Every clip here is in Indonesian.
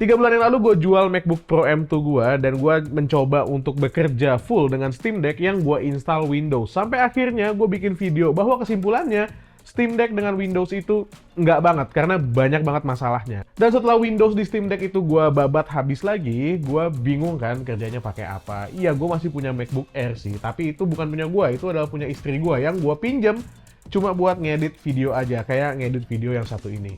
3 bulan yang lalu gue jual MacBook Pro M2 gue dan gue mencoba untuk bekerja full dengan Steam Deck yang gue install Windows. Sampai akhirnya gue bikin video bahwa kesimpulannya Steam Deck dengan Windows itu nggak banget karena banyak banget masalahnya. Dan setelah Windows di Steam Deck itu gue babat habis lagi, gue bingung kan kerjanya pakai apa. Iya, gue masih punya MacBook Air sih, tapi itu bukan punya gue, itu adalah punya istri gue yang gue pinjem cuma buat ngedit video aja, kayak ngedit video yang satu ini.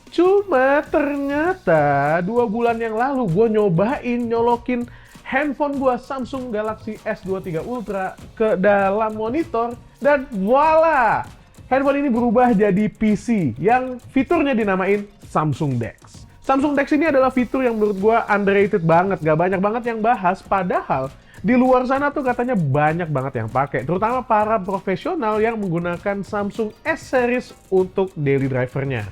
Cuma ternyata 2 bulan yang lalu gue nyobain nyolokin handphone gue Samsung Galaxy S23 Ultra ke dalam monitor dan voila! Handphone ini berubah jadi PC yang fiturnya dinamain Samsung DeX. Samsung DeX ini adalah fitur yang menurut gue underrated banget, gak banyak banget yang bahas, padahal di luar sana tuh katanya banyak banget yang pakai, terutama para profesional yang menggunakan Samsung S-Series untuk daily drivernya.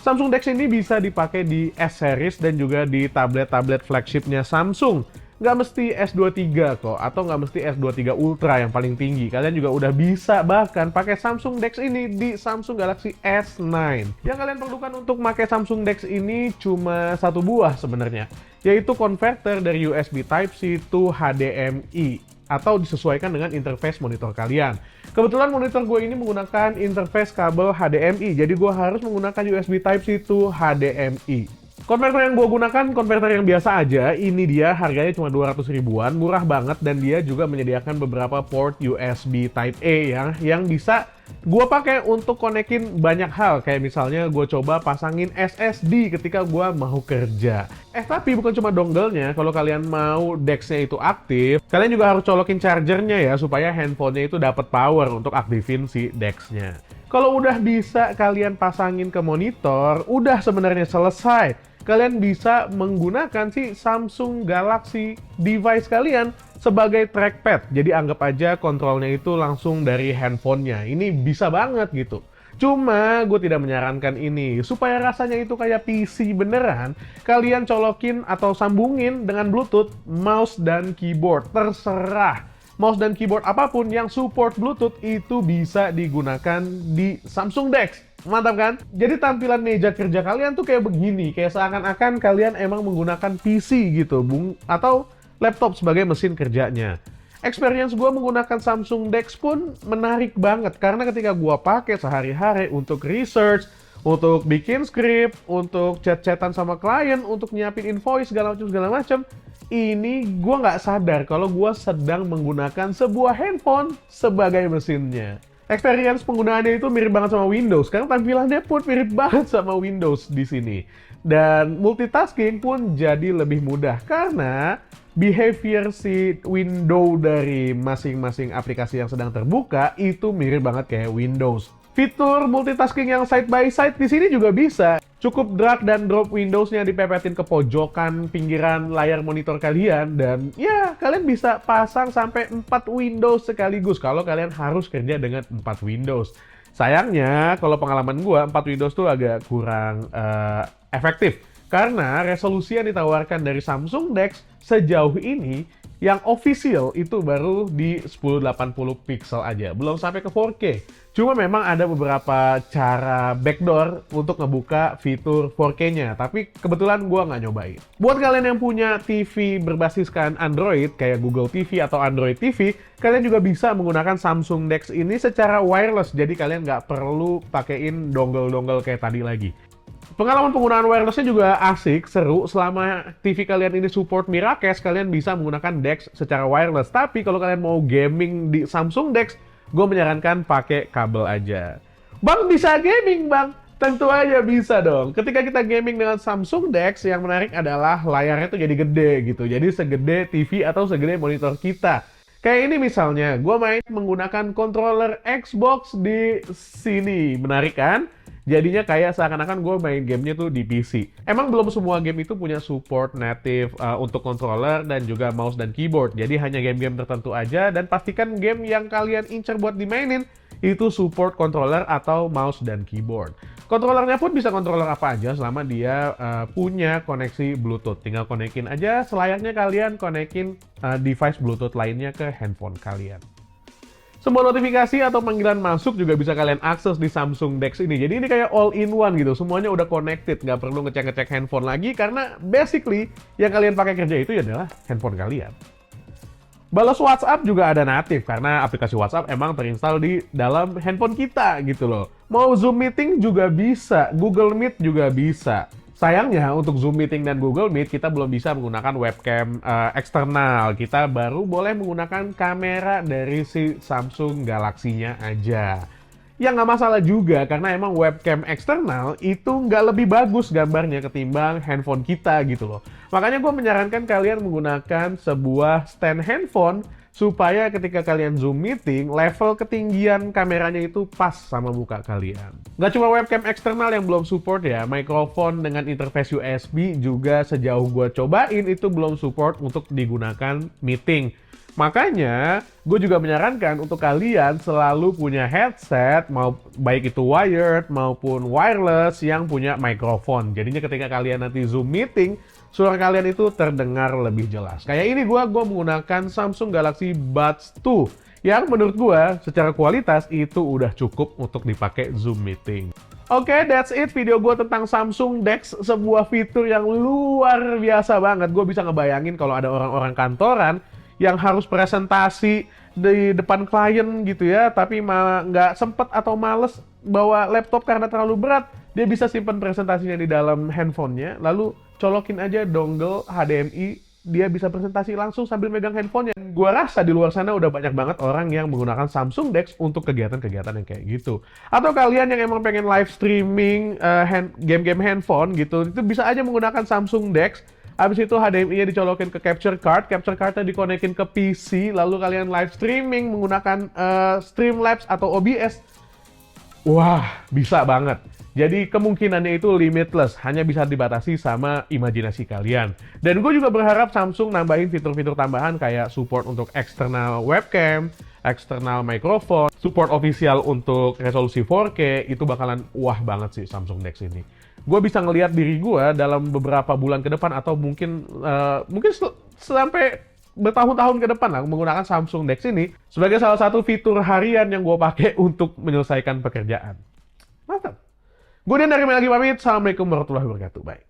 Samsung DeX ini bisa dipakai di S-Series dan juga di tablet-tablet flagshipnya Samsung. Nggak mesti S23 kok, atau nggak mesti S23 Ultra yang paling tinggi. Kalian juga udah bisa bahkan pakai Samsung DeX ini di Samsung Galaxy S9. Yang kalian perlukan untuk pakai Samsung DeX ini cuma satu buah sebenarnya, yaitu converter dari USB Type-C to HDMI, atau disesuaikan dengan interface monitor kalian. Kebetulan monitor gue ini menggunakan interface kabel HDMI, jadi gue harus menggunakan USB Type-C to HDMI. Konverter yang gue gunakan konverter yang biasa aja, ini dia harganya cuma 200 ribuan, murah banget, dan dia juga menyediakan beberapa port USB Type-A yang bisa gue pakai untuk konekin banyak hal, kayak misalnya gue coba pasangin SSD ketika gue mau kerja. Tapi bukan cuma dongle-nya, kalau kalian mau DeX-nya itu aktif, kalian juga harus colokin chargernya ya, supaya handphonenya itu dapat power untuk aktifin si DeX-nya. Kalau udah bisa kalian pasangin ke monitor, udah sebenarnya selesai. Kalian bisa menggunakan si Samsung Galaxy device kalian sebagai trackpad. Jadi anggap aja kontrolnya itu langsung dari handphonenya. Ini bisa banget gitu. Cuma gue tidak menyarankan ini. Supaya rasanya itu kayak PC beneran, kalian colokin atau sambungin dengan Bluetooth mouse dan keyboard. Terserah. Mouse dan keyboard apapun yang support Bluetooth itu bisa digunakan di Samsung DeX. Mantap kan? Jadi tampilan meja kerja kalian tuh kayak begini, kayak seakan-akan kalian emang menggunakan PC gitu, atau laptop sebagai mesin kerjanya. Experience gue menggunakan Samsung DeX pun menarik banget, karena ketika gue pakai sehari-hari untuk research, untuk bikin script, untuk chat-chatan sama klien, untuk nyiapin invoice, segala macam, ini gue nggak sadar kalau gue sedang menggunakan sebuah handphone sebagai mesinnya. Experience penggunaannya itu mirip banget sama Windows, karena tampilannya pun mirip banget sama Windows di sini. Dan multitasking pun jadi lebih mudah, karena behavior si window dari masing-masing aplikasi yang sedang terbuka itu mirip banget kayak Windows. Fitur multitasking yang side by side di sini juga bisa. Cukup drag dan drop Windows-nya dipepetin ke pojokan pinggiran layar monitor kalian, dan ya kalian bisa pasang sampai 4 Windows sekaligus kalau kalian harus kerja dengan 4 Windows. Sayangnya kalau pengalaman gua 4 Windows tuh agak kurang efektif, karena resolusi yang ditawarkan dari Samsung DeX sejauh ini yang official itu baru di 1080 pixel aja, belum sampai ke 4K. Cuma memang ada beberapa cara backdoor untuk ngebuka fitur 4K-nya, tapi kebetulan gua nggak nyobain. Buat kalian yang punya TV berbasiskan Android, kayak Google TV atau Android TV, kalian juga bisa menggunakan Samsung DeX ini secara wireless, jadi kalian nggak perlu pakein dongle-dongle kayak tadi lagi. Pengalaman penggunaan wirelessnya juga asik, seru. Selama TV kalian ini support Miracast, kalian bisa menggunakan DeX secara wireless. Tapi kalau kalian mau gaming di Samsung DeX, gue menyarankan pakai kabel aja. Bang, bisa gaming bang? Tentu aja bisa dong. Ketika kita gaming dengan Samsung DeX, yang menarik adalah layarnya tuh jadi gede gitu. Jadi segede TV atau segede monitor kita. Kayak ini misalnya, gue main menggunakan controller Xbox di sini. Menarik kan? Jadinya kayak seakan-akan gue main gamenya tuh di PC. Emang belum semua game itu punya support native untuk controller dan juga mouse dan keyboard. Jadi hanya game-game tertentu aja, dan pastikan game yang kalian incer buat dimainin itu support controller atau mouse dan keyboard. Controllernya pun bisa controller apa aja selama dia punya koneksi Bluetooth. Tinggal konekin aja selayaknya kalian konekin device Bluetooth lainnya ke handphone kalian. Semua notifikasi atau panggilan masuk juga bisa kalian akses di Samsung DeX ini. Jadi ini kayak all-in-one gitu, semuanya udah connected, nggak perlu ngecek-ngecek handphone lagi karena basically yang kalian pakai kerja itu adalah handphone kalian. Balas WhatsApp juga ada natif karena aplikasi WhatsApp emang terinstall di dalam handphone kita gitu loh. Mau Zoom Meeting juga bisa, Google Meet juga bisa. Sayangnya untuk Zoom Meeting dan Google Meet kita belum bisa menggunakan webcam eksternal. Kita baru boleh menggunakan kamera dari si Samsung Galaxy-nya aja. Ya nggak masalah juga karena emang webcam eksternal itu nggak lebih bagus gambarnya ketimbang handphone kita gitu loh. Makanya gue menyarankan kalian menggunakan sebuah stand handphone supaya ketika kalian Zoom meeting, level ketinggian kameranya itu pas sama muka kalian. Nggak cuma webcam eksternal yang belum support ya, mikrofon dengan interface USB juga sejauh gue cobain itu belum support untuk digunakan meeting. Makanya, gue juga menyarankan untuk kalian selalu punya headset, baik itu wired maupun wireless yang punya mikrofon. Jadinya ketika kalian nanti Zoom meeting, suara kalian itu terdengar lebih jelas. Kayak ini gue menggunakan Samsung Galaxy Buds 2, yang menurut gue secara kualitas itu udah cukup untuk dipakai Zoom meeting. Oke, that's it video gue tentang Samsung DeX, sebuah fitur yang luar biasa banget. Gue bisa ngebayangin kalau ada orang-orang kantoran yang harus presentasi di depan klien gitu ya, tapi malah nggak sempet atau males bawa laptop karena terlalu berat, dia bisa simpan presentasinya di dalam handphonenya, lalu colokin aja dongle HDMI, dia bisa presentasi langsung sambil megang handphonenya. Gua rasa di luar sana udah banyak banget orang yang menggunakan Samsung DeX untuk kegiatan-kegiatan yang kayak gitu. Atau kalian yang emang pengen live streaming game-game handphone gitu, itu bisa aja menggunakan Samsung DeX. Habis itu HDMI-nya dicolokin ke capture card-nya dikonekin ke PC, lalu kalian live streaming menggunakan Streamlabs atau OBS. Wah, bisa banget. Jadi kemungkinannya itu limitless, hanya bisa dibatasi sama imajinasi kalian. Dan gue juga berharap Samsung nambahin fitur-fitur tambahan kayak support untuk external webcam, external microphone, support official untuk resolusi 4K, itu bakalan wah banget sih Samsung DeX ini. Gue bisa ngelihat diri gue dalam beberapa bulan ke depan atau mungkin sampai bertahun-tahun ke depan lah menggunakan Samsung DeX ini sebagai salah satu fitur harian yang gue pakai untuk menyelesaikan pekerjaan. Mantap. Gue Dian dari Melagi pamit. Assalamualaikum warahmatullahi wabarakatuh. Bye.